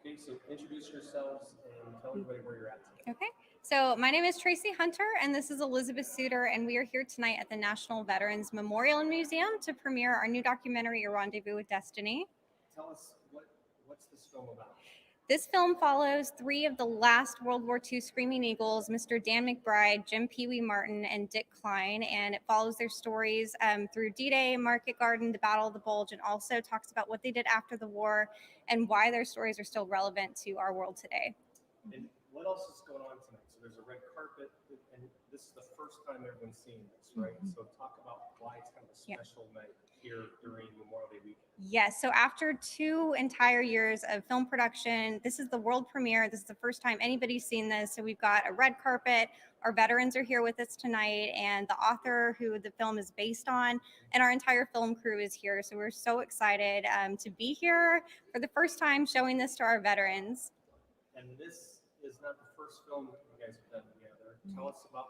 Okay, so introduce yourselves and tell everybody where you're at today. Okay. So my name is Tracie Hunter, and this is Elizabeth Suter, and we are here tonight at the National Veterans Memorial and Museum to premiere our new documentary, A Rendezvous with Destiny. Tell us what's this film about? This film follows three of the last World War II Screaming Eagles, Mr. Dan McBride, Jim Pee Wee Martin, and Dick Klein, and it follows their stories through D-Day, Market Garden, the Battle of the Bulge, and also talks about what they did after the war and why their stories are still relevant to our world today. And what else is going on tonight? So there's a red carpet, and this is the first time everyone's seeing this, right? So talk about why it's kind of a special night here during Memorial Day weekend. Yes. So after 2 entire years of film production, this is the world premiere. This is the first time anybody's seen this. So we've got a red carpet. Our veterans are here with us tonight, and the author who the film is based on, and our entire film crew is here. So we're so excited to be here for the first time showing this to our veterans. And this is not the first film you guys have done together. Tell us about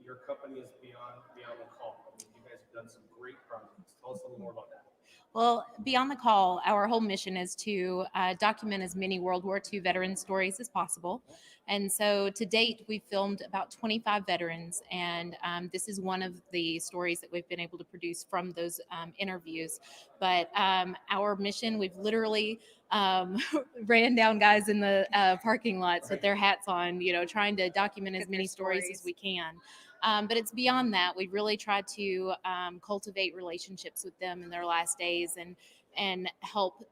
your company is Beyond the Call. I mean, you guys have done some great projects. Tell us a little more about that. Well, Beyond the Call, our whole mission is to document as many World War II veteran stories as possible. And so to date, we've filmed about 25 veterans, and this is one of the stories that we've been able to produce from those interviews. But our mission, we've literally ran down guys in the parking lots with their hats on, trying to document as many stories as we can. But it's beyond that. We really try to cultivate relationships with them in their last days and help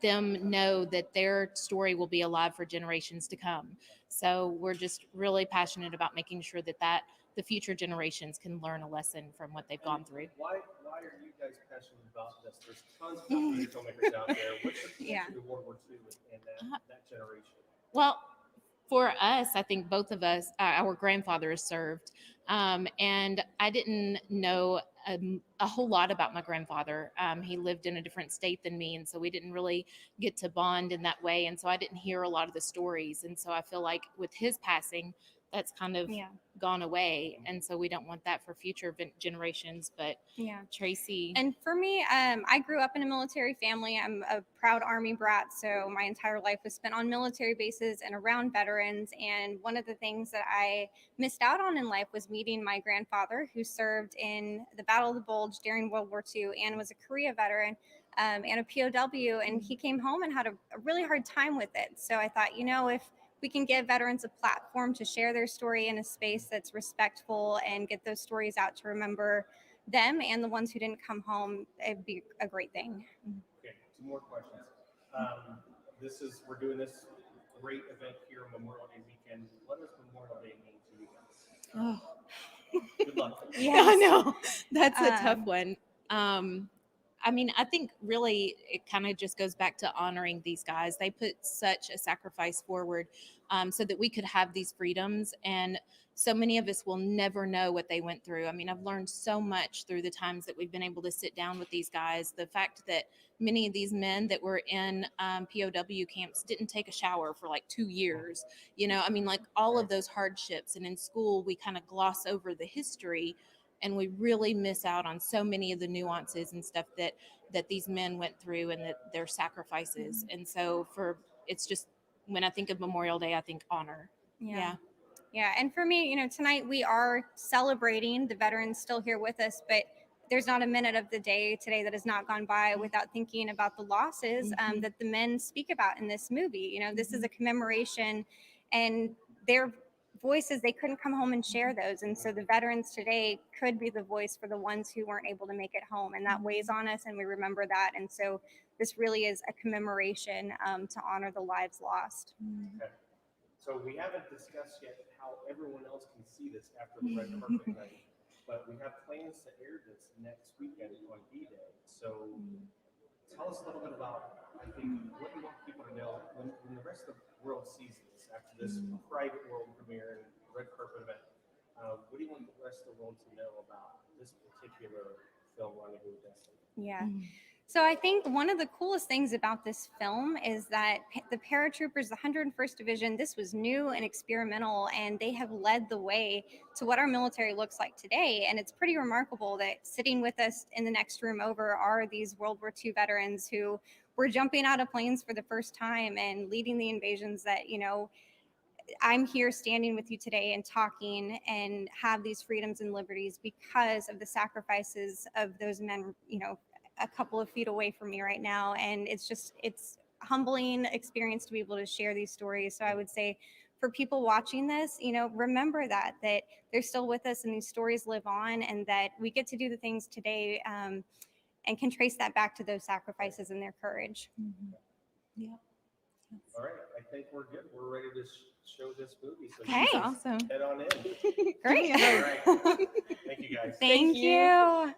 them know that their story will be alive for generations to come. So we're just really passionate about making sure that the future generations can learn a lesson from what they've gone through. Why are you guys passionate about this? There's tons of filmmakers out there. What's your connection to World War II and that generation? Well, for us, I think both of us, our grandfathers served. And I didn't know a whole lot about my grandfather. He lived in a different state than me. And so we didn't really get to bond in that way. And so I didn't hear a lot of the stories. And so I feel like with his passing, that's kind of gone away. And so we don't want that for future generations. But Tracie. And for me, I grew up in a military family. I'm a proud Army brat. So my entire life was spent on military bases and around veterans. And one of the things that I missed out on in life was meeting my grandfather, who served in the Battle of the Bulge during World War II and was a Korea veteran. And a POW, and he came home and had a really hard time with it. So I thought, if we can give veterans a platform to share their story in a space that's respectful and get those stories out to remember them and the ones who didn't come home, it'd be a great thing. Okay, 2 more questions. We're doing this great event here on Memorial Day weekend. What does Memorial Day mean to you guys? Oh. Good luck. I know. That's a tough one. I mean, I think really it kind of just goes back to honoring these guys. They put such a sacrifice forward so that we could have these freedoms. And so many of us will never know what they went through. I mean, I've learned so much through the times that we've been able to sit down with these guys. The fact that many of these men that were in POW camps didn't take a shower for like 2 years. I mean, like all of those hardships. And in school, we kind of gloss over the history, and we really miss out on so many of the nuances and stuff that these men went through and that their sacrifices. And so it's just, when I think of Memorial Day, I think honor. Yeah. And for me, tonight we are celebrating the veterans still here with us, but there's not a minute of the day today that has not gone by without thinking about the losses that the men speak about in this movie. This is a commemoration, and their voices, they couldn't come home and share those. And so the veterans today could be the voice for the ones who weren't able to make it home. And that weighs on us, and we remember that. And so this really is a commemoration to honor the lives lost. Okay. So we haven't discussed yet how everyone else can see this after the red carpet night, but we have plans to air this next weekend on D-Day. So tell us a little bit about, I think, what you want people to know when the rest of the world sees this after this private world premiere and red carpet event. What do you want the rest of the world to know about this particular film, Rendezvous with Destiny? So I think one of the coolest things about this film is that the paratroopers, the 101st Division, this was new and experimental, and they have led the way to what our military looks like today. And it's pretty remarkable that sitting with us in the next room over are these World War II veterans who were jumping out of planes for the first time and leading the invasions that, you know, I'm here standing with you today and talking and have these freedoms and liberties because of the sacrifices of those men, you know, a couple of feet away from me right now. And it's humbling experience to be able to share these stories. So I would say for people watching this, you know, remember that they're still with us and these stories live on, and that we get to do the things today and can trace that back to those sacrifices and their courage. Yeah. All right, I think we're good. We're ready to show this movie. So Okay. you guys Awesome. head on in. Great. All right. Thank you guys. Thank you.